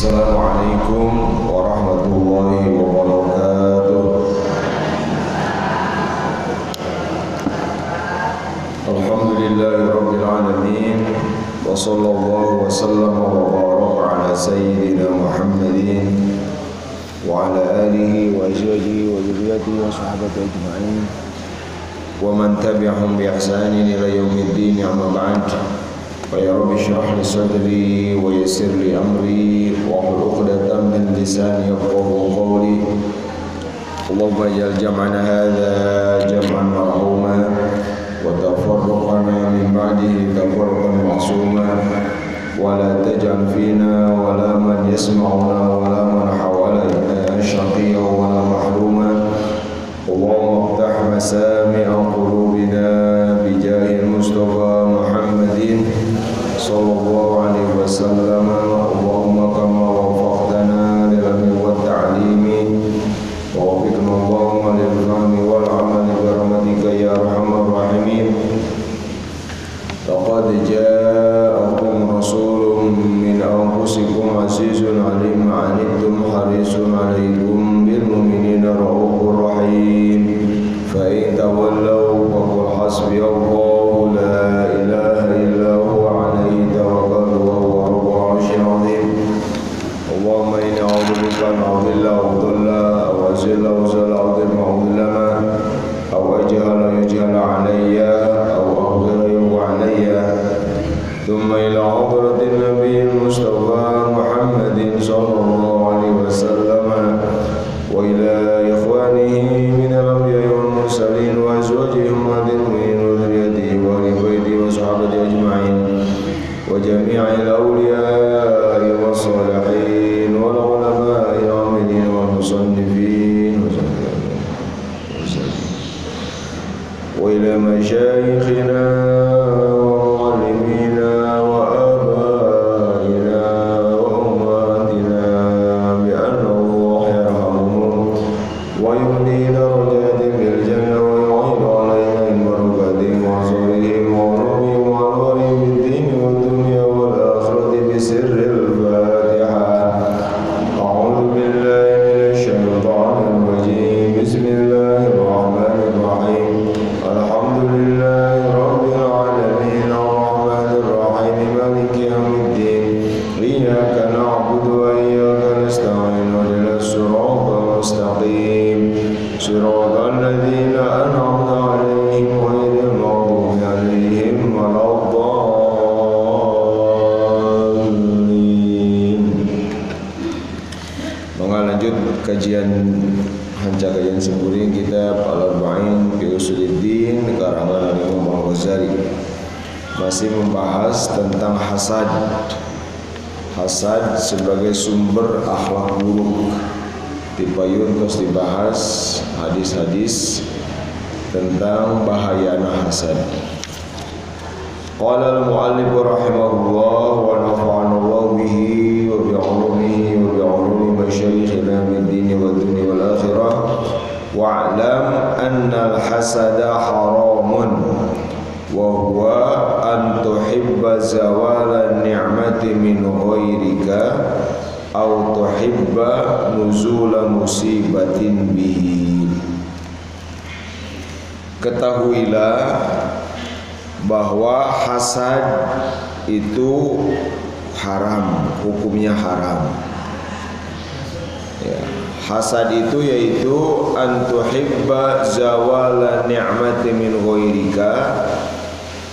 Assalamualaikum warahmatullahi wabarakatuh. Alhamdulillahi rabbil alamin. Wa sallallahu wa sallama wa baraka ala sayyidina Muhammadin wa ala alihi wa azwajihi wa dzurriyyatihi wa sahbihi ajma'in wa man tabi'ahum bi ihsanin ila yaumiddin, amma ba'd. Ya Rabbi shrah li sadri wa yassir li amri wa hlul 'uqdatam min lisani yafqahu qawli. Allahumma ij'al jam'ana hadza jam'an marhuma wa tafarruqana min ba'dihi tafarruqan ma'suma wa la taj'al fina wa la man yasma'una wa la man hawalana shaqiyyan wa la mahruma. Allahumma iftah masami'a qulubina bi jahil Mustafa Muhammadin sallallahu alaihi wasallam. Allahumma kama wafaqtana lil ilmi wat ta'limi wa waffiqna Allahumma lil fahmi wal amali bi rahmatika ya arhamar rahimin. Laqad ja'akum rasulun min anfusikum azizun 'alayhi ma 'anittum harisun 'alaykum bil mu'minina raufur rahim. Fa in tawallaw faqul hasbiyallahu la ilaha illa huwa 'alayhi tawakkaltu wa huwa rabbul 'arsyil 'azim. Allahumma inni a'udzubika min adilla wa dhalla wa zilla wa zala wa dhilma wa dhillama aw ajhala yujhala 'alayya aw aghira yughwa 'alayya. Thumma ila hadratin nabiyil mustafa Muhammadin sallallahu alaihi wasallam wa ila ikhwanihi min al-anbiya'i wal mursalin wa azwajihim ummatil mu'minin wa dhurriyyatihi wa ahli baitihi wa sahabati ajma'in wa jami'il awliya'i was salihin wal ulama'i amilin wal musannifin wa ila masyayikhina wa muallimina wa abaina wa ummatina bi anna Allah yarhamuhum wa yumli darajatin bil jannah wa yu'inu alayna min barakatihim wa azwarihim wa nurihim wa anwarihim bid din wad dunya wal akhirati bi sirril Fatihah. A'udzu billahi minasy syaithanir rajim. Bismillahirrahmanirrahim. Alhamdulillahi rabbil alamin arrahmanir rahim maliki yaumiddin. Iyyaka na'budu wa iyyaka nasta'in ihdinas siratal mustaqim siratal ladzina an'amta 'alaihim ghairil maghdubi 'alaihim waladdallin. Lanjut kajian kajian sepuring kitab Al-Arba'in fi Usuluddin karangan Imam Al-Ghazali. Masih membahas tentang hasad. Hasad sebagai sumber akhlak buruk. Dipayun terus dibahas hadis-hadis tentang bahayana hasad. Qala al-mu'allif rahimahullah wa nafa'ana Allah bihi wa bi 'ulumihi wa bi 'ulumi masyayikhina min dini wa dunya wal akhirah. Wa'lam anna al-hasada haramun wa huwa an tuhibba zawala ni'mati min ghairika aw tuhibba nuzula musibatin bihi. Ketahuilah bahwa hasad itu haram, hukumnya haram. Ya, hasad itu yaitu antuhibba zawala ni'mati min ghairika,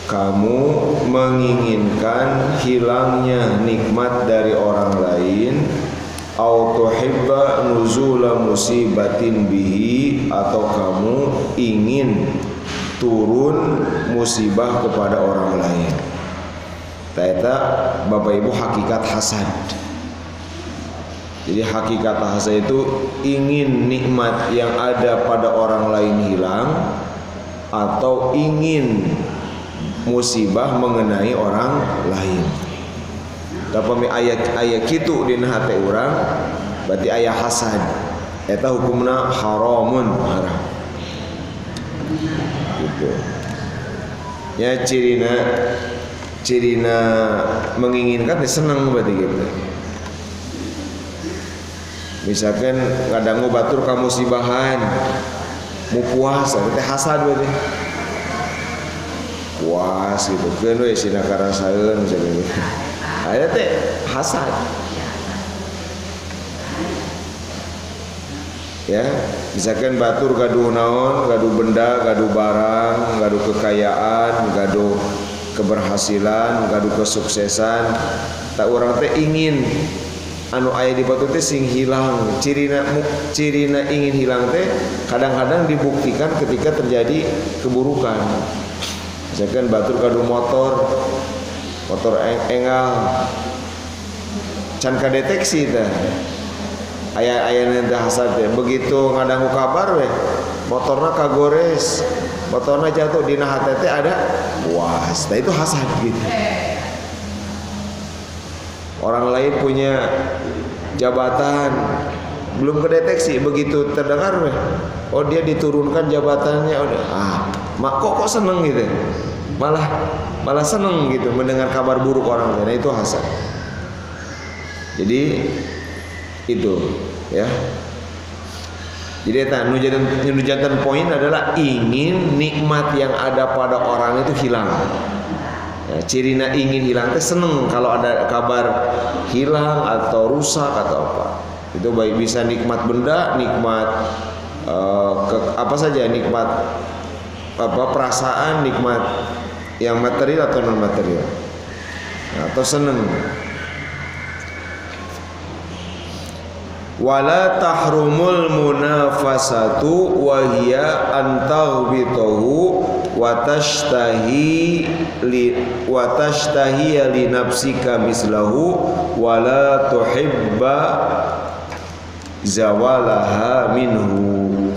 kamu menginginkan hilangnya nikmat dari orang lain, au tuhibba nuzula musibatin bihi, atau kamu ingin turun musibah kepada orang lain. Eta Bapak Ibu hakikat hasad. Jadi hakikat hasad itu ingin nikmat yang ada pada orang lain hilang, atau ingin musibah mengenai orang lain. Tapi ayat kitu dina hate urang berarti aya hasad. Eta hukumna haramun, haram. Gitu. Ya cirina menginginkan senang berarti gitu. Misalkan ngadangu batur ka musibahan mu puas teh hasad we teh puas gitu keun we sina karasaeun misalkan gitu aya teh hasad ya. Misalkan batur gaduh naon, gaduh benda, gaduh barang, gaduh kekayaan, gaduh keberhasilan, gaduh kesuksesan, tak urang teh ingin anu aya di batur teh sing hilang. Cirina ingin hilang teh kadang-kadang dibuktikan ketika terjadi keburukan. Misalkan batur gaduh motor engal can kadeteksi teh aya nanti hasad teh begitu ngadangu kabar we motorna kagores, motorna jatuh dina hate teh ada puas. Nah itu hasad gitu. Orang lain punya jabatan belum kedeteksi, begitu terdengar weh, oh dia diturunkan jabatannya, udah mak kok seneng gitu, malah seneng gitu mendengar kabar buruk orang lain. Nah itu hasad. Jadi itu ya. Jadi nu jantan poin adalah ingin nikmat yang ada pada orang itu hilang. Ya, cirina ingin hilang teh seneng kalau ada kabar hilang atau rusak atau apa. Itu baik bisa nikmat benda, nikmat apa saja, nikmat apa perasaan, nikmat yang material atau non material. Nah, atau seneng. Wala tahrumul munafasatu wa hiya an taghbitahu wa tashtahi li nafsika mislahu wa la tuhibba zawalaha minhu.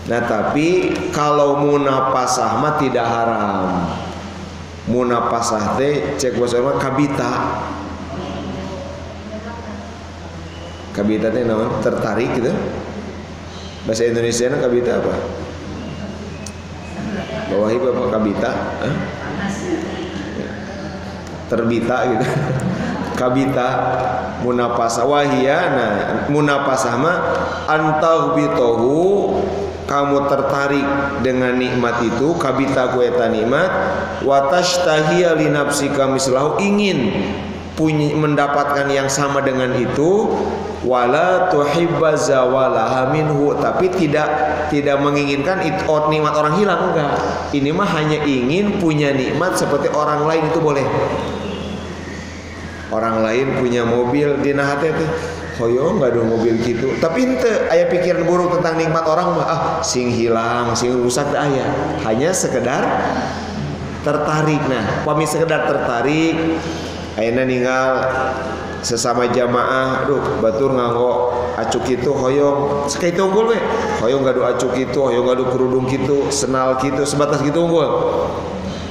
Nah tapi kalau munafasah mah tidak haram. Munafasah teh cek bahasa mah kabita. Kabita teh naon? Tertarik gitu. Bahasa Indonesianya kabita apa? Bawahi bapak kabita, terbita gitu. Kabita munapasa wahia. Nah munapasah mah antaghbitahu, kamu tertarik dengan nikmat itu, kabita ku eta nikmat, wa tashtahiya li nafsika mislahu, ingin punya mendapatkan yang sama dengan itu, wala tuhibba zawalaha minhu, tapi tidak menginginkan itu nikmat orang hilang, enggak. Ini mah hanya ingin punya nikmat seperti orang lain, itu boleh. Orang lain punya mobil dina hate teh hoyo enggak ada mobil gitu, tapi henteu aya pikiran buruk tentang nikmat orang mah sing hilang, sing rusak teh aya. Hanya sekedar tertarik. Nah, pami sekedar tertarik ayeuna ninggal sesama jamaah, aduh batur nganggo acuk kitu hoyong sakaitu unggul we, hoyong ngadu acuk kitu, hoyong ngadu kerudung kitu, senal kitu, sebatas gitu unggul.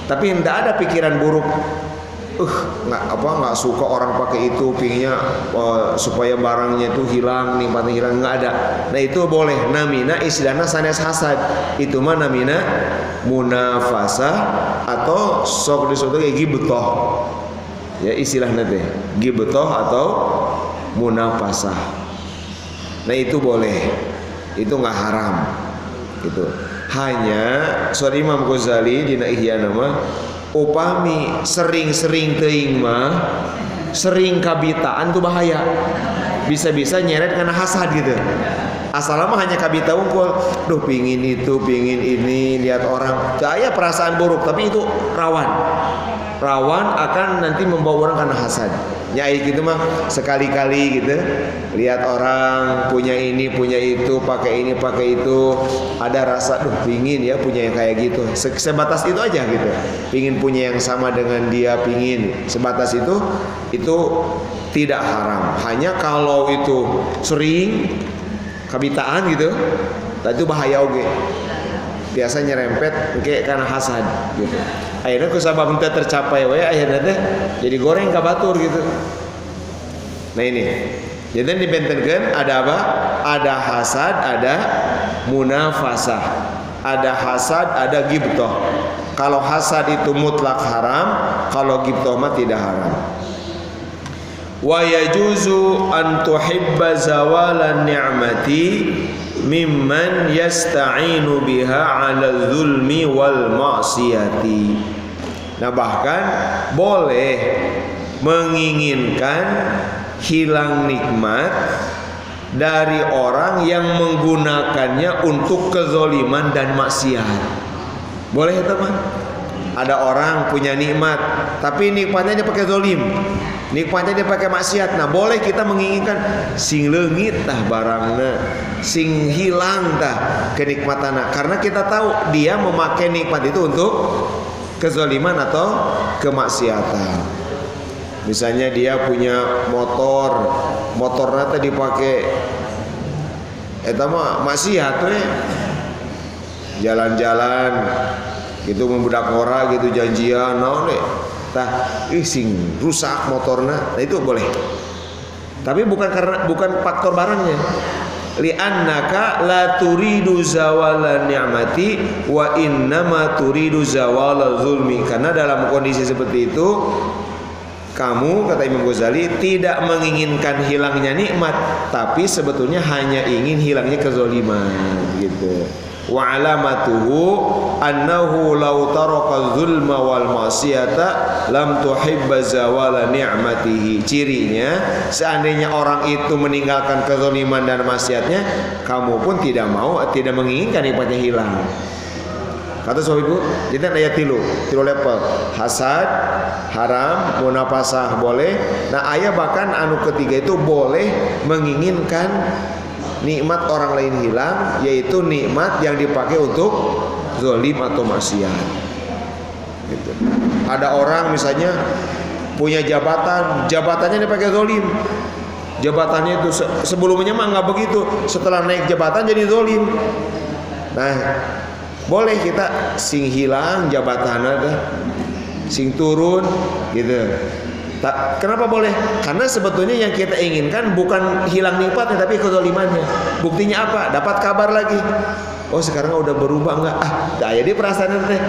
Tapi tidak ada pikiran buruk, nggak suka orang pakai itu, pinginnya supaya barangnya itu hilang, nikmatnya hilang, nggak ada. Nah itu boleh. Namina istilahnya sanes hasad, itu mah namina munafasah atau sok disebut kayak gibtoh. Ya istilahnya teh gibtoh atau munafasah. Nah itu boleh, itu nggak haram gitu. Hanya sorry Imam Ghazali dina Ihya nama upami sering-sering teuing mah sering kabitaan tuh bahaya, bisa-bisa nyeret karena hasad gitu. Asal mah hanya kabita unggul, duh pingin itu, pingin ini, lihat orang, saya perasaan buruk, tapi itu rawan akan nanti membawa orang karena hasad. Nyai gitu mah sekali-kali gitu, lihat orang punya ini, punya itu, pakai ini, pakai itu, ada rasa duh pingin ya punya yang kayak gitu. Sebatas itu aja gitu. Pingin punya yang sama dengan dia, pingin. Sebatas itu tidak haram. Hanya kalau itu sering kabitaan gitu, itu bahaya oge. Biasa nyerempet kayak karena hasad gitu. Akhirnya kusabab teh tercapai we, akhirnya teh jadi goreng ka batur gitu. Nah ini. Jadi dibentenkeun ada apa? Ada hasad, ada munafasah. Ada hasad, ada ghibthah. Kalau hasad itu mutlak haram, kalau ghibthah mah tidak haram. Wa yajuzu an tuhibba zawalan ni'mati mimman yasta'inu biha 'ala zulmi wal ma'siyati. Nah, bahkan boleh menginginkan hilang nikmat dari orang yang menggunakannya untuk kezoliman dan maksiat. Boleh ya teman? Ada orang punya nikmat, tapi nikmatnya dia pakai zolim, nikmatnya dia pakai maksiat. Nah, boleh kita menginginkan sing leungit tah barangna, sing hilang tah kenikmatanna, karena kita tahu dia memakai nikmat itu untuk kezoliman atau kemaksiatan. Misalnya dia punya motor, motornya tadi dipakai eta mah maksiat we. Jalan-jalan gitu membudak ngora gitu janjian naon we. Tah sing rusak motorna. Nah, itu boleh. Tapi bukan faktor barangnya. Li'annaka la turidu zawala ni'mati wa innama turidu zawala zulmi. Karena dalam kondisi seperti itu kamu, kata Imam Ghazali, tidak menginginkan hilangnya nikmat, tapi sebetulnya hanya ingin hilangnya kezaliman gitu. Wa alamatuhu annahu law taraka zulma wal ma'siyata lam tuhibba zawala ni'matihi. Cirinya, seandainya orang itu meninggalkan kezaliman dan maksiatnya, kamu pun tidak menginginkan nikmatnya hilang. Kata sahabat kita ayat tilu level. Hasad haram, munafasah boleh. Nah, ayat bahkan anu ketiga itu boleh menginginkan nikmat orang lain hilang, yaitu nikmat yang dipakai untuk zalim atau maksiat. Gitu. Ada orang misalnya punya jabatannya dipakai zalim. Jabatannya itu sebelumnya mah nggak begitu, setelah naik jabatan jadi zalim. Nah, boleh kita sing hilang jabatan ada, sing turun gitu. Kenapa boleh? Karena sebetulnya yang kita inginkan bukan hilang nikmatnya, tapi kezalimannya. Buktinya apa? Dapat kabar lagi. Oh, sekarang udah berubah enggak? Daya di perasaan teh.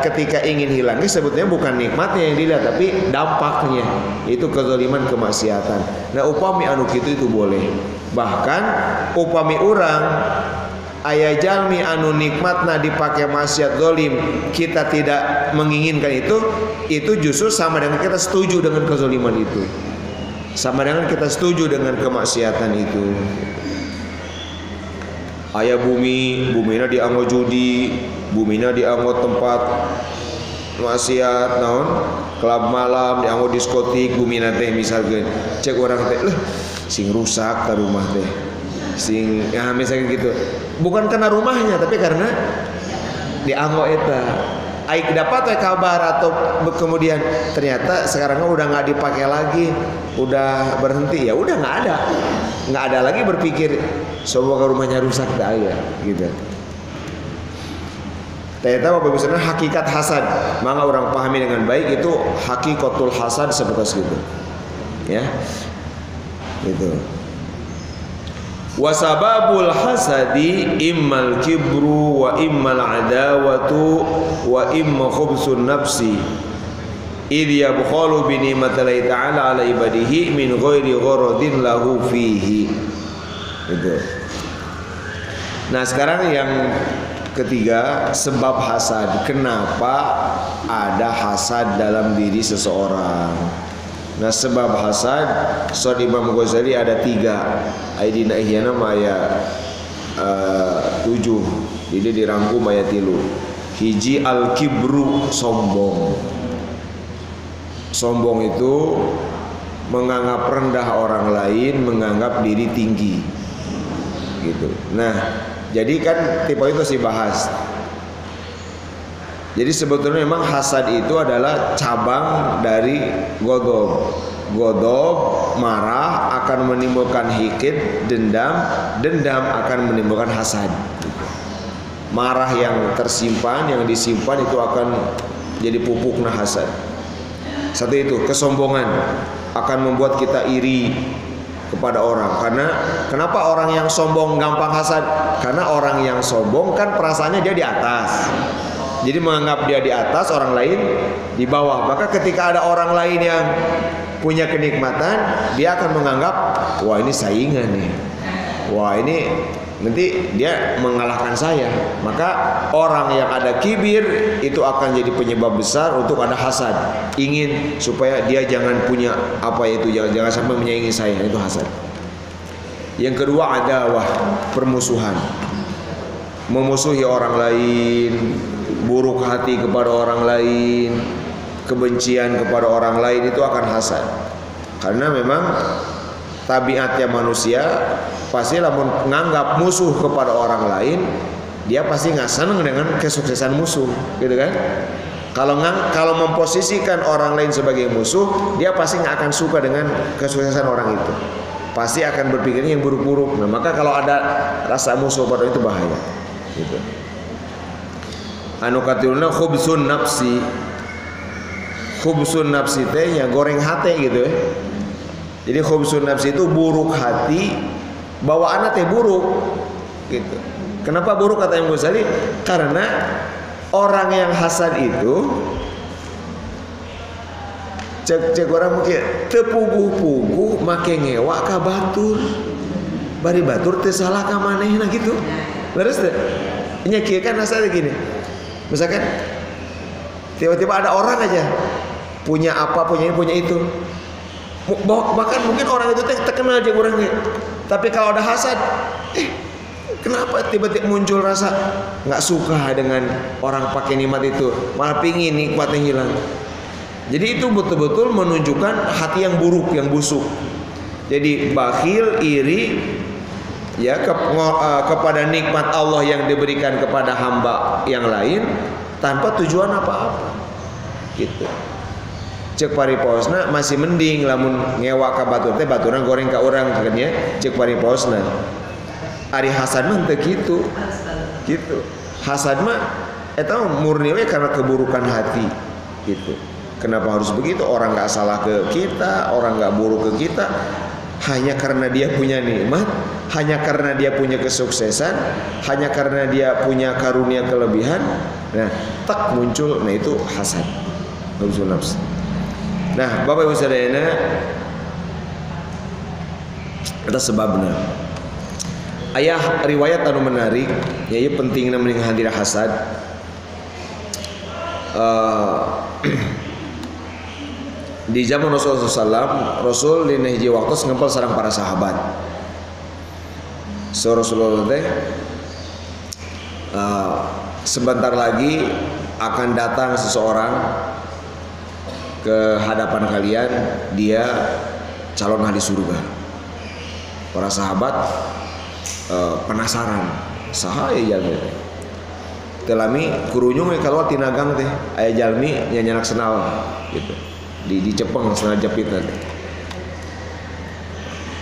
Ketika ingin hilangnya sebetulnya bukan nikmatnya yang dilihat, tapi dampaknya. Itu kezaliman, kemaksiatan. Nah, upami anu kitu itu boleh. Bahkan upami orang aya jalmi anu nikmatna dipakai maksiat zalim, kita tidak menginginkan itu justru sama dengan kita setuju dengan kezaliman itu, sama dengan kita setuju dengan kemaksiatan itu. Aya bumina dianggo judi, bumina dianggo tempat maksiat naon, klub malam, dianggo diskotik, bumina teh misalkan cek orang teh sing rusak ka rumah teh, sing misalkan gitu. Bukan karena rumahnya, tapi karena dianggo eta. Aik dapat kabar atau kemudian ternyata sekarang udah nggak dipakai lagi, udah berhenti, ya udah nggak ada lagi berpikir semoga rumahnya rusak dah ya gitu. Ternyata Bapak Ibu saudara, hakikat hasad, maka orang pahami dengan baik itu hakikatul hasad seperti itu, ya, gitu. Wasababul hasadi immal kibru wa immal adawatu wa imma khubsun nafsi idh yabkhalu bi ni'matillahi ta'ala ala ibadihi min ghairi gharadin lahu fihi. Gitu. Nah, sekarang yang ketiga, sebab hasad. Kenapa ada hasad dalam diri seseorang? Nah, sebab hasad Sod Imam Ghazali ada 3. Aidina ihyana ayat 7. Jadi dirangkum ayat 3. Hiji al-kibru, sombong. Sombong itu menganggap rendah orang lain, menganggap diri tinggi. Gitu. Nah, jadi kan tipe itu sih bahas. Jadi sebetulnya memang hasad itu adalah cabang dari godob. Godob, marah akan menimbulkan hikid, dendam akan menimbulkan hasad. Marah yang tersimpan, yang disimpan itu akan jadi pupukna hasad. Satu itu, kesombongan akan membuat kita iri kepada orang. Karena kenapa orang yang sombong gampang hasad? Karena orang yang sombong kan perasaannya dia di atas. Jadi menganggap dia di atas, orang lain di bawah. Maka ketika ada orang lain yang punya kenikmatan, dia akan menganggap, wah ini saingan nih. Wah ini nanti dia mengalahkan saya. Maka orang yang ada kibir itu akan jadi penyebab besar untuk ada hasad. Ingin supaya dia jangan punya apa itu, jangan sampai menyaingi saya, itu hasad. Yang kedua adawah, permusuhan. Memusuhi orang lain, buruk hati kepada orang lain, kebencian kepada orang lain, itu akan hasad. Karena memang tabiatnya manusia pasti menganggap musuh kepada orang lain, dia pasti nggak senang dengan kesuksesan musuh, gitu kan? Kalau memposisikan orang lain sebagai musuh, dia pasti nggak akan suka dengan kesuksesan orang itu. Pasti akan berpikirnya yang buruk-buruk. Nah, maka kalau ada rasa musuh pada itu bahaya. Gitu. Anu katiluna khubsun nafsi. Khubsun nafsi teh ya goreng hati gitu ya. Jadi khubsun nafsi itu buruk hati, bawaanna teh buruk gitu. Kenapa buruk kata Imam Ghazali? Karena orang yang hasad itu cek orang mungkin tepuguh-puguh make ngewa ka batur. Bari batur teu salah ka manehna gitu. Beres teh? Nya kieu kan hasad gini. Misalkan tiba-tiba ada orang aja punya apa, punya ini, punya itu. Bahkan mungkin orang itu terkenal aja orangnya. Tapi kalau ada hasad, kenapa tiba-tiba muncul rasa nggak suka dengan orang pakai nikmat itu, malah pingin nikmatnya hilang. Jadi itu betul-betul menunjukkan hati yang buruk, yang busuk. Jadi bakhil, iri, ya kepada nikmat Allah yang diberikan kepada hamba yang lain tanpa tujuan apa-apa. Gitu. Cek pariposna masih mending lamun ngewa ka batur teh baturan goreng ka urang katanya cek pariposna. Ari hasad mah teu kitu. Gitu. Hasad mah eta murni we karena keburukan hati. Gitu. Kenapa harus begitu? Orang enggak salah ke kita, orang enggak buruk ke kita, hanya karena dia punya nikmat, hanya karena dia punya kesuksesan, hanya karena dia punya karunia kelebihan. Nah, tak muncul, nah itu hasad. Nafsu nafs. Nah, Bapak Ibu sadayana, eta sebabna. Ayah riwayat anu menarik, yaitu pentingna mending hadir hasad. Di zaman Rasulullah SAW, Rasul dina hiji waktu ngempel sareng para sahabat. So Rasulullah teh sebentar lagi akan datang seseorang ke hadapan kalian, dia calon ahli surga. Para sahabat penasaran, saha aya jalmi teh? Telami kurunyung kalau tinagang teh aya jalmi nyanyanak senal gitu. Di Jepang senal jepitan.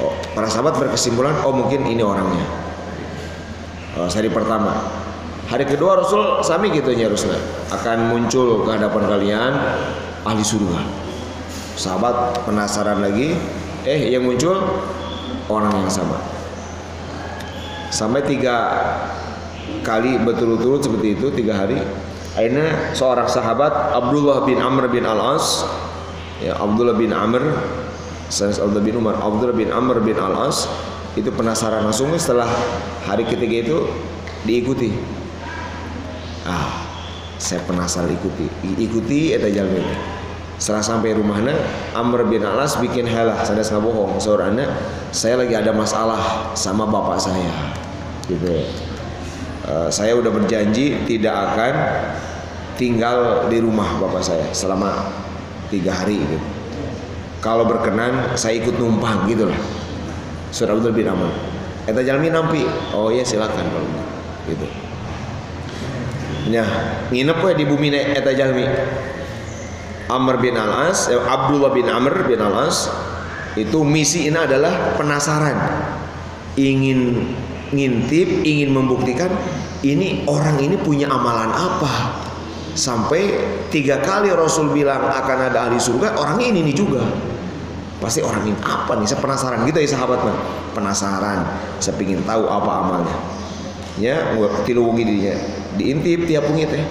Oh, para sahabat berkesimpulan, oh mungkin ini orangnya. Hari pertama. Hari kedua Rasul sami gitu nyarusna, akan muncul ke hadapan kalian ahli surga. Sahabat penasaran lagi, yang muncul orang yang sama. Sampai 3 kali berturut-turut seperti itu, 3 hari. Akhirnya seorang sahabat Abdullah bin Amr bin Al-As, ya Abdullah bin Amr, Abdullah bin Umar, Abdullah bin Amr bin Al-As itu penasaran langsung setelah hari ketiga itu diikuti. Saya penasaran ikuti eta jalmi. Setelah sampai rumahna, Amr bin Al-As bikin halah, sanes ngabohong. Saurana, saya lagi ada masalah sama bapak saya. Gitu. Saya udah berjanji tidak akan tinggal di rumah bapak saya selama 3 hari gitu. Kalau berkenan saya ikut numpang gitu lah. Surah Abdul bin Amr. Eta jalmi nampi. Oh iya silakan kalau gitu. Nya nginep we di bumi eta jalmi. Amr bin Al-As, Abdullah bin Amr bin Al-As itu misinya adalah penasaran, ingin ngintip, ingin membuktikan ini orang ini punya amalan apa. Sampai 3 kali Rasul bilang akan ada ahli surga, orangnya ini juga. Pasti orang ini apa nih? Saya penasaran gitu ya sahabat man. Penasaran, saya ingin tahu apa amalnya. Ya, tilu wengi dinya diintip tiap wengi teh.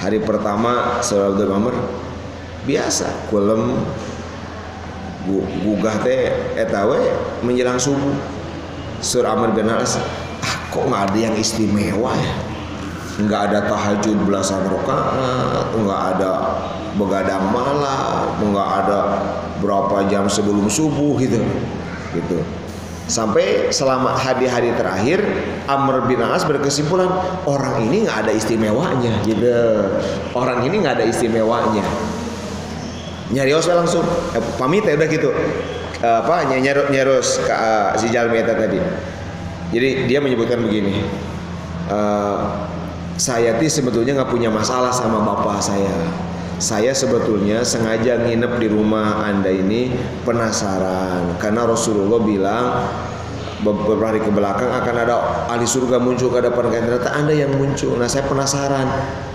Hari pertama Saur Abdul Amr biasa kulem gugah teh eta we menjelang subuh. Saur Amr bin As, kok nggak ada yang istimewa ya? Nggak ada tahajud belasan rakaat, nggak ada begadang malam, nggak ada berapa jam sebelum subuh gitu. Sampai selama hari-hari terakhir Amr bin As berkesimpulan orang ini nggak ada istimewanya gitu. Orang ini nggak ada istimewanya. Nyarios langsung pamit ya udah gitu. Nyerus ke si Jalmi eta tadi. Jadi dia menyebutkan begini. Saya sebetulnya nggak punya masalah sama bapak saya. Saya sebetulnya sengaja nginep di rumah Anda ini penasaran karena Rasulullah bilang beberapa hari ke belakang akan ada ahli surga muncul ke depan kalian, ternyata Anda yang muncul. Nah saya penasaran,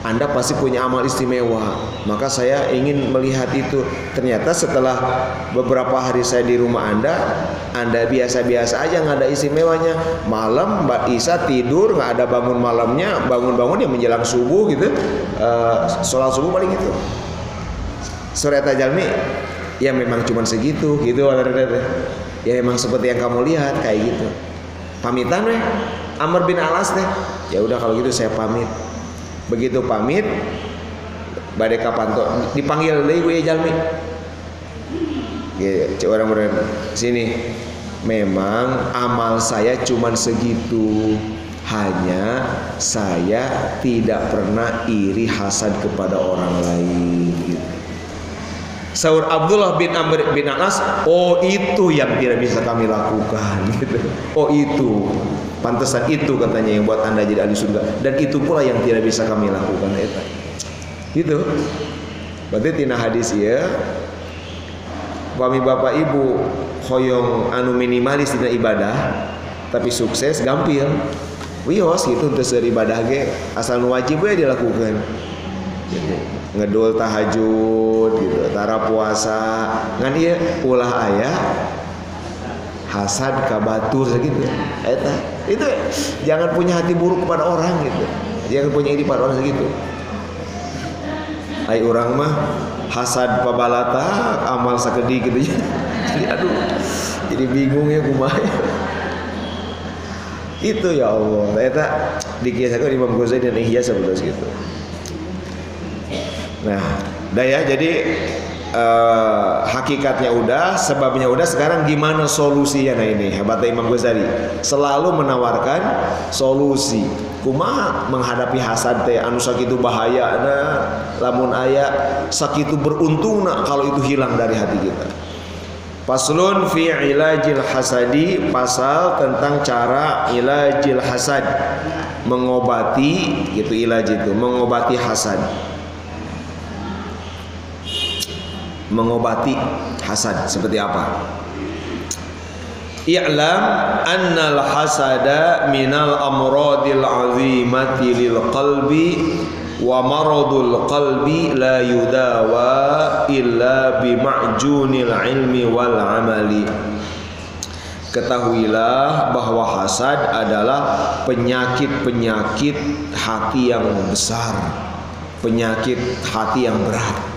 Anda pasti punya amal istimewa, maka saya ingin melihat itu. Ternyata setelah beberapa hari saya di rumah Anda biasa-biasa aja, nggak ada istimewanya. Malam Mbak Isa tidur nggak ada bangun malamnya, bangun-bangun ya menjelang subuh gitu, sholat subuh paling gitu. Sore Tajalmi ya memang cuma segitu gitu. Ya memang seperti yang kamu lihat kayak gitu. Pamitan weh Amr bin Alas teh. Ya udah kalau gitu saya pamit. Begitu pamit badai kapanto dipanggil deui ku Jalmi. Ya orang sini. Memang amal saya cuman segitu. Hanya saya tidak pernah iri hasad kepada orang lain gitu. Saur Abdullah bin Amr bin Anas, oh itu yang tidak bisa kami lakukan gitu. Oh itu, pantesan itu katanya yang buat Anda jadi ahli surga. Dan itu pula yang tidak bisa kami lakukan eta. Gitu. Berarti tina hadis ya. Kami bapak ibu hoyong anu minimalis tina ibadah, tapi sukses gampil. Wios gitu untuk ibadah ge asal nu wajib we dilakukan. Gitu. Ngedul tahajud gitu, tara puasa ngan ieu ulah aya hasad ka batur segitu. Eta itu jangan punya hati buruk kepada orang gitu. Jangan punya iri pada orang segitu. Ai urang mah hasad pabalata amal sakedi gitu. Jadi aduh, jadi bingung ya kumaha. Itu ya Allah. Eta dikiasakeun Imam Ghazali dan Ihya sebetulnya gitu. Nah, ya jadi hakikatnya udah, sebabnya udah, sekarang gimana solusinya? Nah ini hebatnya Imam Ghazali, selalu menawarkan solusi. Kumaha menghadapi hasad teh anu sakitu bahayana, lamun aya sakitu beruntungna kalau itu hilang dari hati kita. Faslun fi ilajil hasadi, pasal tentang cara ilajil hasad, mengobati gitu. Ilaj itu mengobati hasad. Mengobati hasad seperti apa? I'lam annal hasada minal amradil azimati lil qalbi wa maradul qalbi la yudawa illa bi ma'junil ilmi wal amali. Ketahuilah bahwa hasad adalah penyakit-penyakit hati yang besar, penyakit hati yang berat.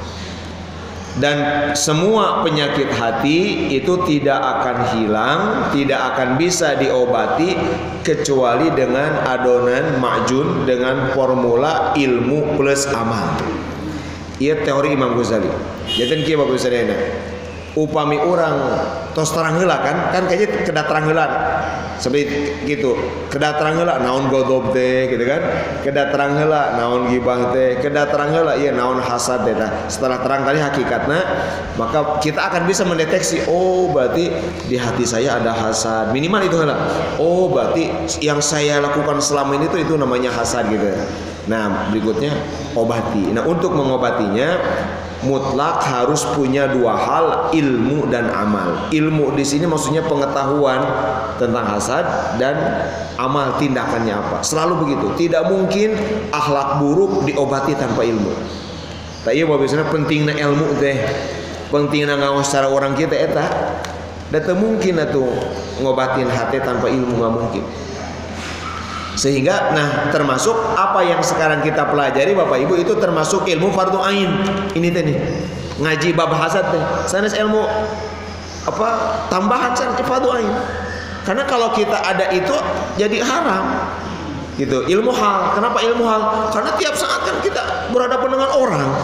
Dan semua penyakit hati itu tidak akan hilang, tidak akan bisa diobati kecuali dengan adonan ma'jun, dengan formula ilmu plus amal. Ieu teori Imam Ghazali. Jadi kieu Bapak sadayana. Upami orang tos terang heula kan kayaknya kedah terang heula. Seperti gitu. Kedah terang heula naon godob teh gitu kan. Kedah terang heula naon gibah teh, kedah terang heula ieu naon hasad teh. Setelah terang tadi hakikatna, maka kita akan bisa mendeteksi, oh berarti di hati saya ada hasad. Minimal itu heula. Oh berarti yang saya lakukan selama ini itu namanya hasad gitu. Nah, berikutnya obati. Nah, untuk mengobatinya mutlak harus punya dua hal, ilmu dan amal. Ilmu di sini maksudnya pengetahuan tentang hasad, dan amal tindakannya apa. Selalu begitu. Tidak mungkin akhlak buruk diobati tanpa ilmu. Tak iya biasanya pentingnya ilmu teh, pentingnya ngawas cara orang kita eta. Dan tak mungkin atuh ngobatin hati tanpa ilmu, nggak mungkin. Sehingga termasuk apa yang sekarang kita pelajari Bapak Ibu itu termasuk ilmu fardhu ain. Ini teh nih. Ngaji bab hasad teh. Sanes ilmu tambahan sanes fardhu ain. Karena kalau kita ada itu jadi haram. Gitu. Ilmu hal. Kenapa ilmu hal? Karena tiap saat kan kita berhadapan dengan orang.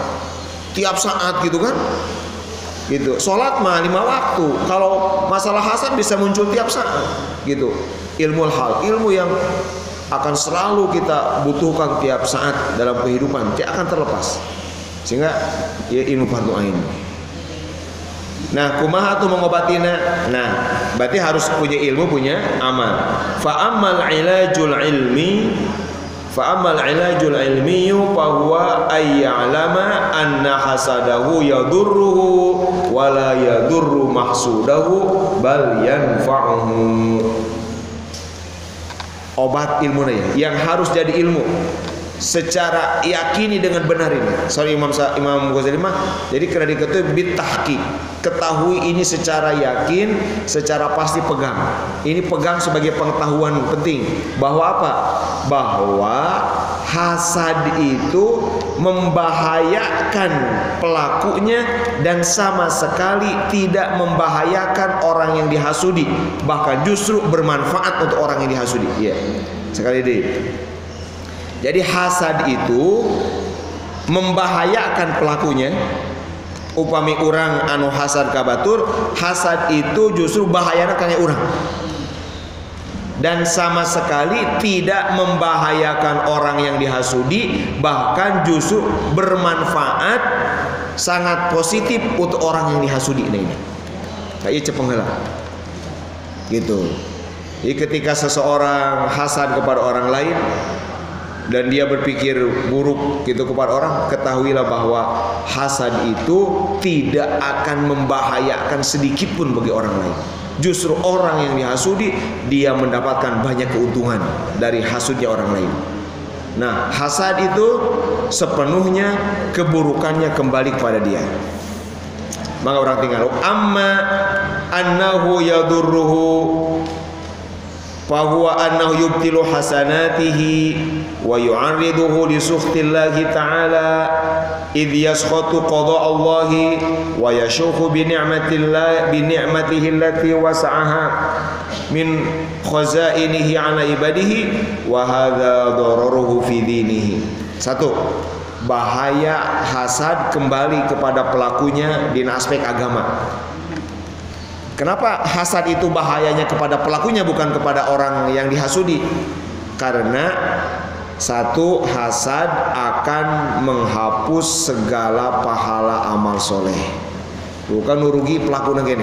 Tiap saat gitu kan. Gitu. Salat mah 5 waktu. Kalau masalah hasad bisa muncul tiap saat. Gitu. Ilmu hal, ilmu yang akan selalu kita butuhkan tiap saat dalam kehidupan, tidak akan terlepas. Sehingga ya ilmu fardhu ain. Nah, kumaha tuh mengobatina? Nah, berarti harus punya ilmu, punya amal. Fa ammal ilajul ilmi fa huwa ayya'lama anna hasadahu yadurruhu wa la yadurru mahsudahu bal yanfa'uhu. Obat ilmu yang harus jadi ilmu secara yakini dengan benar ini. Sorry Imam Ghazali mah. Jadi kena diketahui bitahqiq. Ketahui ini secara yakin, secara pasti pegang. Ini pegang sebagai pengetahuan penting. Bahwa apa? Bahwa hasad itu membahayakan pelakunya dan sama sekali tidak membahayakan orang yang dihasudi, bahkan justru bermanfaat untuk orang yang dihasudi. Ya, sekali deh. Jadi hasad itu membahayakan pelakunya. Upami orang anu hasad kabatur, hasad itu justru bahayana kaya orang. Dan sama sekali tidak membahayakan orang yang dihasudi, bahkan justru bermanfaat sangat positif untuk orang yang dihasudi ini. Kayak cepengheula. Gitu. Jadi ketika seseorang hasad kepada orang lain dan dia berpikir buruk gitu kepada orang, ketahuilah bahwa hasad itu tidak akan membahayakan sedikit pun bagi orang lain. Justru orang yang dihasudi dia mendapatkan banyak keuntungan dari hasudnya orang lain. Nah, hasad itu sepenuhnya keburukannya kembali kepada dia. Maka orang tinggal amma annahu yadurruhu fahuwa annahu yubtilu hasanatihi wa yu'arriduhu li sukhtillahi ta'ala idh yaskhatu qada Allahi wa yashukhu bi ni'matihi allati wasa'aha min khazainihi ala ibadihi wa hadha dararuhu fi dinihi. Satu, bahaya hasad kembali kepada pelakunya di aspek agama. Kenapa hasad itu bahayanya kepada pelakunya bukan kepada orang yang dihasudi? Karena satu, hasad akan menghapus segala pahala amal soleh. Bukan nurugi pelaku gini.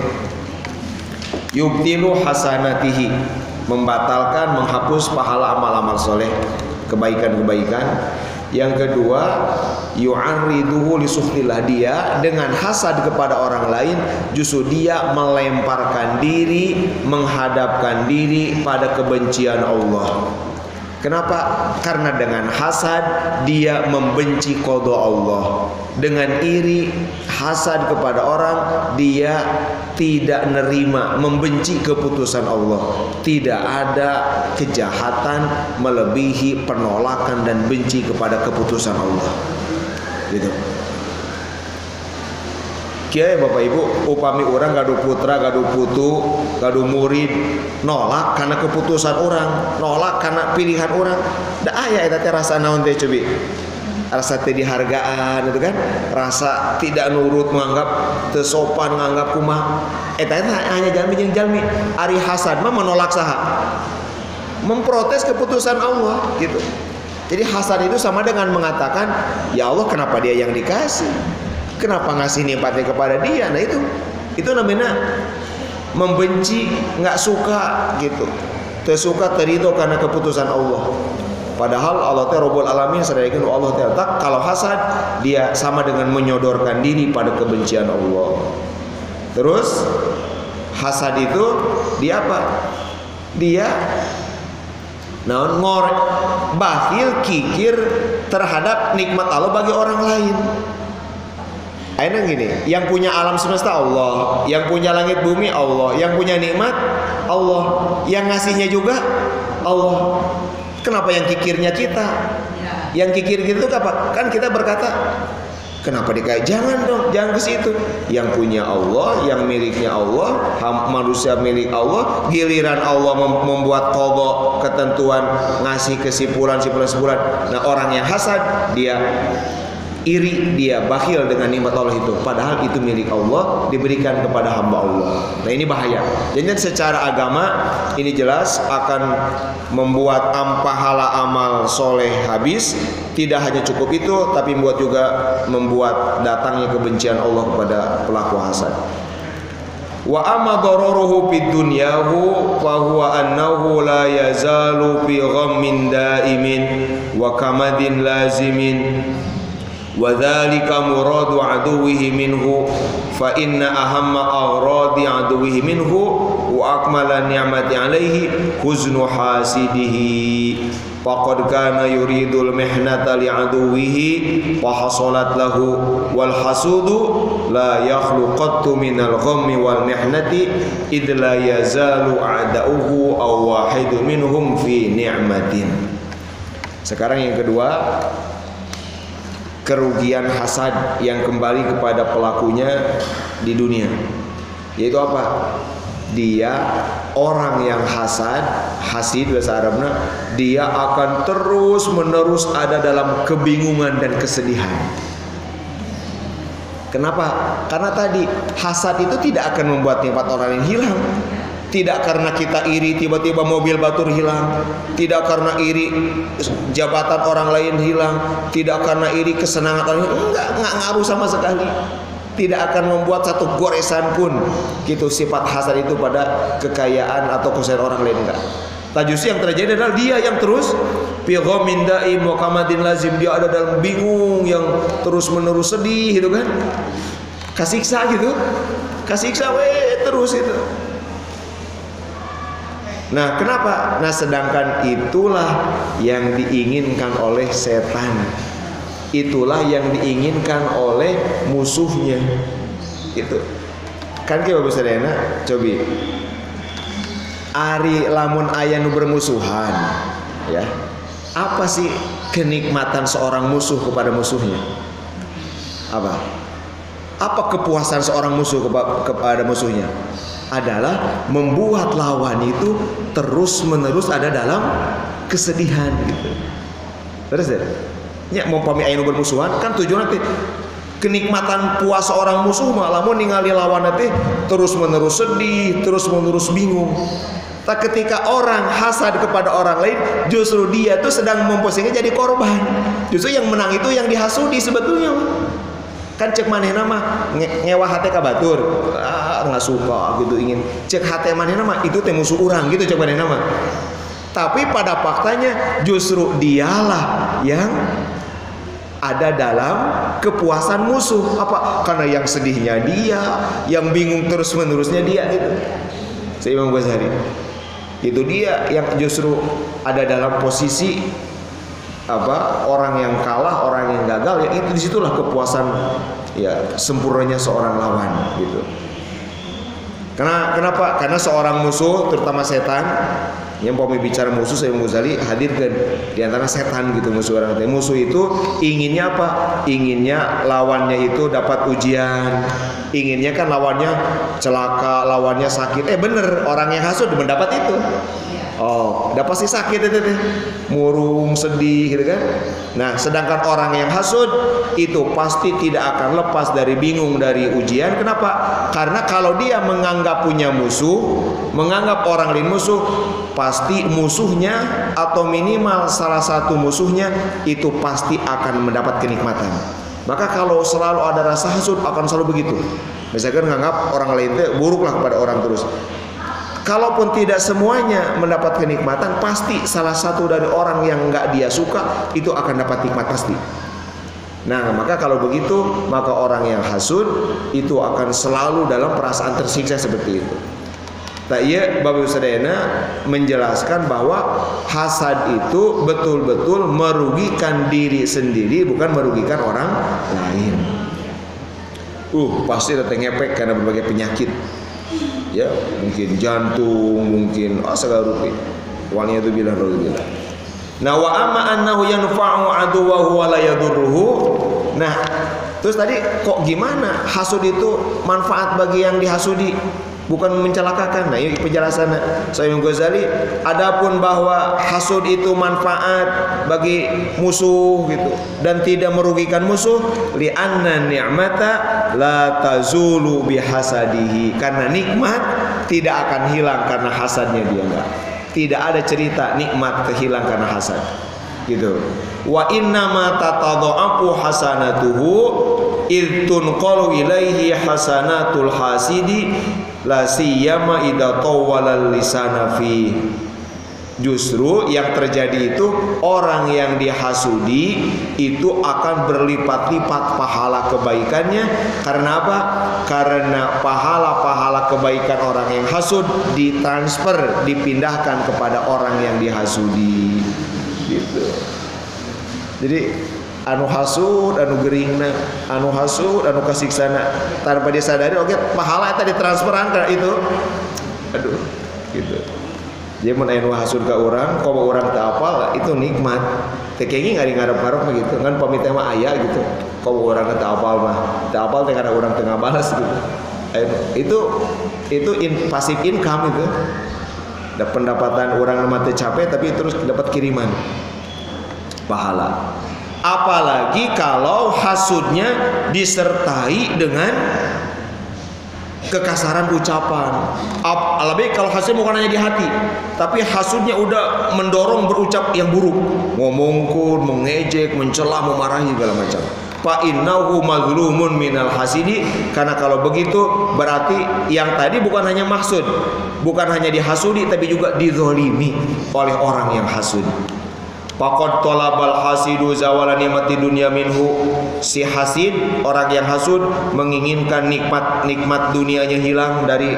Yubtilu hasanatihi, membatalkan, menghapus pahala amal-amal soleh, kebaikan-kebaikan. Yang kedua, yu'arriduhu li sukhtillah, dia dengan hasad kepada orang lain justru dia melemparkan diri, menghadapkan diri pada kebencian Allah. Kenapa? Karena dengan hasad dia membenci qada Allah. Dengan iri, hasad kepada orang, dia tidak nerima, membenci keputusan Allah. Tidak ada kejahatan melebihi penolakan dan benci kepada keputusan Allah. Gitu. Kiai Bapak Ibu, upami orang gaduh putra, gaduh putu, gaduh murid, nolak karena keputusan orang, nolak karena pilihan orang. Da aya eta teh rasa naon teh cobi? Rasa teu dihargaan itu kan, rasa tidak nurut, menganggap teu sopan, menganggap kumaha. Eta hanya jalmi jeung jalmi. Ari hasad mah menolak saha? Memprotes keputusan Allah gitu. Jadi hasad itu sama dengan mengatakan, ya Allah kenapa dia yang dikasih? Kenapa ngasih nikmatnya kepada dia? Nah itu namanya membenci, nggak suka gitu. Tersuka terido karena keputusan Allah. Padahal Allah teh Rabbul Alamin, sadaykeun Allah teh kalau hasad dia sama dengan menyodorkan diri pada kebencian Allah. Terus hasad itu dia apa? Dia naon ngorek, bakhil, kikir terhadap nikmat Allah bagi orang lain. Aina gini, yang punya alam semesta Allah, yang punya langit bumi Allah, yang punya nikmat Allah, yang ngasihnya juga Allah. Kenapa yang kikirnya kita? Yang kikir gitu apa? Kan kita berkata, kenapa dikayak? Jangan dong, jangan ke situ. Yang punya Allah, yang miliknya Allah, manusia milik Allah. Giliran Allah membuat qadha, ketentuan, ngasih kesimpulan. Nah, orang yang hasad, dia iri, dia bakhil dengan nikmat Allah itu. Padahal itu milik Allah, diberikan kepada hamba Allah. Nah, ini bahaya. Jadi secara agama ini jelas akan membuat pahala amal soleh habis. Tidak hanya cukup itu, tapi membuat datangnya kebencian Allah kepada pelaku hasad. Wa amma dararuhu fid dunyahu fa huwa annahu la yazalu fi ghammin daimin wa kamadin lazimin. وذلك مراد عدوه منه فإن أهم أغراض عدوه منه وأكمل النعمة عليه حزن حاسده فقد كان يريد المحنة لعدوه فحصلت له والحسود لا يخلو قط من الغم والمحنة إذ لا يزال أعداؤه أو واحد منهم في نعمة. Sekarang yang kedua, kerugian hasad yang kembali kepada pelakunya di dunia, yaitu apa? Dia orang yang hasid bahasa Arabnya, dia akan terus menerus ada dalam kebingungan dan kesedihan. Kenapa? Karena tadi hasad itu tidak akan membuat nikmat orang yang hilang. Tidak karena kita iri tiba-tiba mobil batur hilang, tidak karena iri jabatan orang lain hilang, tidak karena iri kesenangan orang lain, enggak ngaruh sama sekali. Tidak akan membuat satu goresan pun gitu sifat hasad itu pada kekayaan atau kesehatan orang lain, enggak. Justru yang terjadi adalah dia yang terus fi ghammin daim wa kamadin lazim, dia ada dalam bingung yang terus-menerus sedih gitu kan. Kasiksa gitu. Kasiksa terus itu. Nah, kenapa? Nah, sedangkan itulah yang diinginkan oleh setan. Itulah yang diinginkan oleh musuhnya. Gitu. Kan ki Bapak Sadayana, cobi. Ari lamun aya nu bermusuhan, ya. Apa sih kenikmatan seorang musuh kepada musuhnya? Apa kepuasan seorang musuh kepada musuhnya? Adalah membuat lawan itu terus-menerus ada dalam kesedihan gitu. Terus ya mumpami aya nu bermusuhan kan tujuan nanti kenikmatan puas seorang musuh mah lamun ningali lawan nanti terus-menerus sedih, terus-menerus bingung. Tak ketika orang hasad kepada orang lain, justru dia tuh sedang memposisikan jadi korban. Justru yang menang itu yang dihasudi sebetulnya. Kan cek manehna mah ngewa hate ka batur, nggak suka gitu, ingin cek hate manehna mah itu teh musuh urang gitu cek manehna mah. Tapi pada faktanya justru dialah yang ada dalam kepuasan musuh. Apa? Karena yang sedihnya dia, yang bingung terus menerusnya dia gitu. Imam Ghazali. Itu dia yang justru ada dalam posisi orang yang kalah, orang yang gagal, ya itu disitulah kepuasan ya sempurnanya seorang lawan gitu. Kenapa? Karena seorang musuh, terutama setan, yang mau bicara musuh, saya Ghazali hadirkan di antara setan gitu musuh orang. Musuh itu inginnya apa? Inginnya lawannya itu dapat ujian, inginnya kan lawannya celaka, lawannya sakit. Bener, orang yang hasud mendapat itu. Udah pasti sakit itu teh, murung, sedih gitu kan. Nah, sedangkan orang yang hasud itu pasti tidak akan lepas dari bingung dari ujian. Kenapa? Karena kalau dia menganggap punya musuh, menganggap orang lain musuh, pasti musuhnya atau minimal salah satu musuhnya itu pasti akan mendapat kenikmatan. Maka kalau selalu ada rasa hasud akan selalu begitu. Misalkan menganggap orang lain itu buruklah kepada orang terus. Kalaupun tidak semuanya mendapat kenikmatan, pasti salah satu dari orang yang nggak dia suka itu akan dapat nikmat pasti. Nah, maka kalau begitu, maka orang yang hasud itu akan selalu dalam perasaan tersiksa seperti itu. Iya, Bapak Sadayana menjelaskan bahwa hasad itu betul-betul merugikan diri sendiri, bukan merugikan orang lain. Pasti datang ngepek karena berbagai penyakit. Ya, mungkin jantung, mungkin segala rupa. Wanita itu bilang. Nah wa amma annahu yanfa'u aduwahu wa la yadurruhu. Nah, terus tadi kok gimana hasud itu manfaat bagi yang dihasudi, bukan mencelakakan. Nah, ini penjelasannya Imam Ghazali. Adapun bahwa hasud itu manfaat bagi musuh gitu dan tidak merugikan musuh, li anna ni'mata la tazulu bihasadihi, karena nikmat tidak akan hilang karena hasadnya dia enggak. Tidak ada cerita nikmat kehilang karena hasad. Gitu. Wa inna ma tatadha'afu hasanatuhu id tunqalu ilaihi hasanatul hasidi la siyama idza tawwala lisana fi. Justru yang terjadi itu orang yang dihasudi itu akan berlipat-lipat pahala kebaikannya. Karena apa? Karena pahala-pahala kebaikan orang yang hasud ditransfer, dipindahkan kepada orang yang dihasudi. Gitu. Jadi anu hasud, anu geringna, anu hasud, anu kasiksana, tanpa disadari oke pahala eta ditransferan ka itu. Aduh, gitu. Jadi mun anu hasud ka urang, komo urang teu apal itu nikmat. Teu kenging ari ngarep-ngarep gitu. Kan pamit mah aya gitu. Komo urang teu apal mah, teu apal teh karena urang teu ngabalas gitu. Itu passive income itu. Da pendapatan orang mah teu capek tapi terus dapat kiriman pahala. Apalagi kalau hasudnya disertai dengan kekasaran ucapan. Lebih kalau hasudnya bukan hanya di hati, tapi hasudnya udah mendorong berucap yang buruk, ngomongkun, mengejek, mencela, memarahi segala macam. Fa innahu mazlumun minal hasidi, karena kalau begitu berarti yang tadi bukan hanya maksud, bukan hanya dihasudi tapi juga dizalimi oleh orang yang hasud. Faqad talabal hasidu zawala nikmati dunya minhu. Si hasid, orang yang hasud, menginginkan nikmat dunianya hilang dari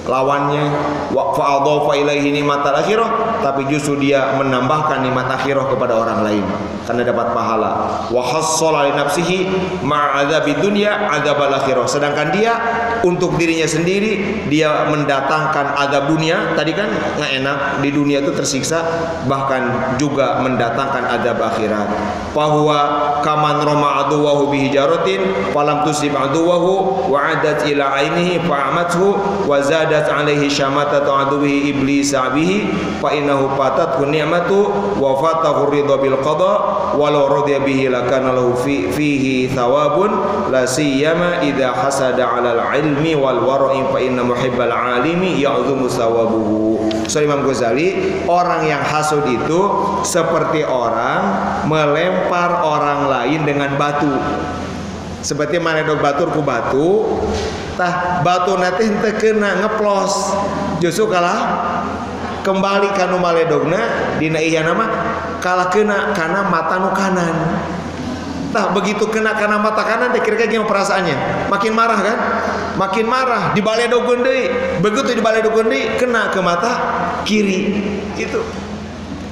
lawannya. Wa fa'adhafa ilaihi nikmatal akhirah, tapi justru dia menambahkan nikmat akhirah kepada orang lain karena dapat pahala. Wa hassala li nafsihi ma'adzabi dunya adzabal akhirah, sedangkan dia untuk dirinya sendiri dia mendatangkan azab dunia. Tadi kan enggak enak di dunia itu tersiksa, bahkan juga mendatangkan azab akhirat. Fahuwa kaman rama aduwahu bihijaratin falam tusib aduwahu wa adat ila ainihi fa'amathu wa zadat alaihi syamatatu aduwihi iblis bihi fa innahu fatathu ni'matu wa fatahu ridha bil qada walau radiya bihi lakana lahu fihi thawabun la siyama idza hasada 'alal ilmi wal wara'i fa inna muhibbal 'alimi ya'dhumu thawabuhu. Imam Ghazali, orang yang hasud itu seperti orang melempar orang lain dengan batu. Seperti maledog batur ku batu, tah batu nanti henteu kena ngeplos, justru kalah kembali kanu maledogna dina ieu nama kalah kena kana mata nu kanan. Tah begitu kena kana mata kanan teh kira-kira gimana perasaannya? Makin marah kan? Makin marah, dibaledogeun deui. Begitu dibaledogeun deui kena ke mata kiri. Gitu.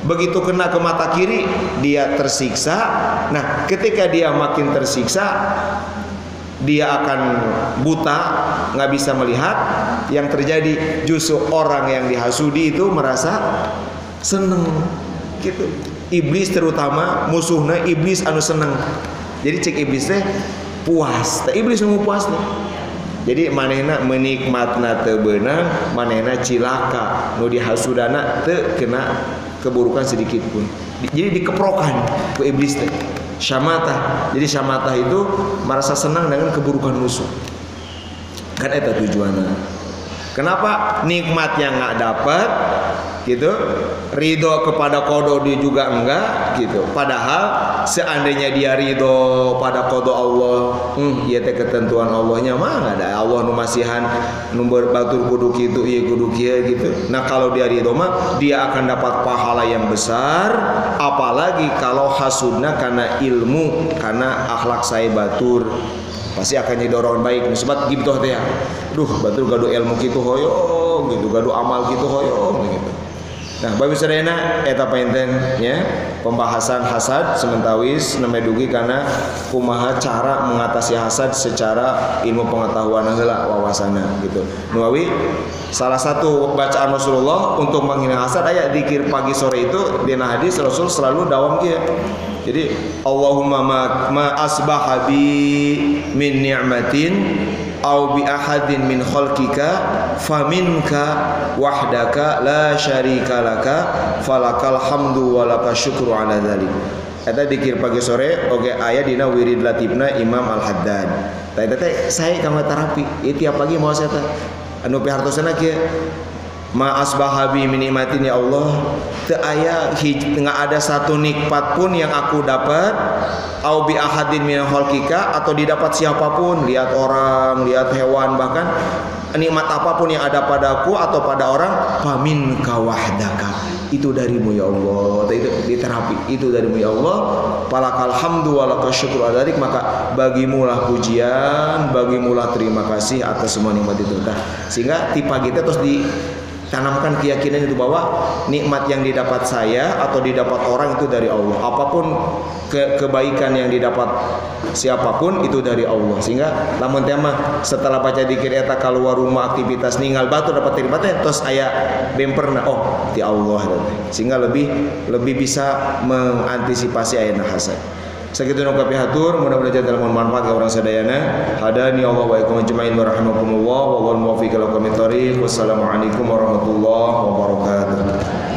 Begitu kena ke mata kiri dia tersiksa. Nah, ketika dia makin tersiksa, dia akan buta, nggak bisa melihat. Yang terjadi justru orang yang dihasudi itu merasa seneng gitu. Iblis terutama musuhnya iblis anu seneng. Jadi cek iblis teh puas. Iblis nu puas nih. Jadi manehna menikmatna teu beunang, manehna cilaka. Nu dihasudana teu kena keburukan sedikit pun. Jadi dikeprokan ku iblis teh. Syamatah. Jadi syamatah itu merasa senang dengan keburukan musuh. Kan eta tujuanna. Kenapa nikmatnya nggak dapat, gitu? Ridho kepada kodo dia juga enggak, gitu. Padahal seandainya dia ridho pada kodo Allah, ya teh ketentuan Allahnya mah nggak ada. Allah nu masihan, nu batur kudu kitu, ieu kudu kieu gitu. Nah kalau dia ridho mah dia akan dapat pahala yang besar. Apalagi kalau hasudna karena ilmu, karena akhlak saya batur. Pasti akan jadi dorongan baik. Sebab gibtoh teh ya. Duh, batur gaduh ilmu kitu hoyong gitu, gaduh amal kitu hoyong gitu. Nah, babi sadayana eta painten nya pembahasan hasad sementawis nembe dugi kana kumaha cara mengatasi hasad secara ilmu pengetahuan heula wawasana gitu. Nu salah satu bacaan Rasulullah untuk menghina hasad aya zikir pagi sore itu dina hadis Rasul selalu dawam kieu. Jadi Allahumma ma asbaha bi min ni'matin au bi ahadin min khalqika faminka wahdaka la syarika laka falakal hamdu walaka syukru ala dzalik. Eta dikir pagi sore oge aya dina wirid latifna Imam Al-Haddad. Tah eta teh sae kanggo terapi. Ieu tiap pagi mau eta anu pihartosna kieu ma asbahabi min nikmatin ya Allah, teu aya enggak ada satu nikmat pun yang aku dapat au bi ahadin min khalqika atau didapat siapapun, lihat orang, lihat hewan, bahkan nikmat apapun yang ada padaku atau pada orang faminka wahdaka, itu darimu ya Allah. Itu diterapi, itu darimu ya Allah. Falakal hamdu walaka syukru adzalik, maka bagimulah pujian, bagimulah terima kasih atas semua nikmat itu. Nah, sehingga tipe kita terus ditanamkan keyakinan itu bahwa nikmat yang didapat saya atau didapat orang itu dari Allah. Apapun kebaikan yang didapat siapapun itu dari Allah. Sehingga lamun tema setelah baca dzikir eta keluar rumah aktivitas ninggal batu dapat nikmatnya terus aya bemperna oh di Allah. Sehingga lebih bisa mengantisipasi ayeuna hasad. Sakitu nu kapihatur mudah-mudahan dalam manfaat ka urang sadayana. Hadani Allah wa ikum ajmain wa rahimakumullah wa wal muwaffiq ila aqwamit thoriq. Wassalamualaikum warahmatullahi wabarakatuh.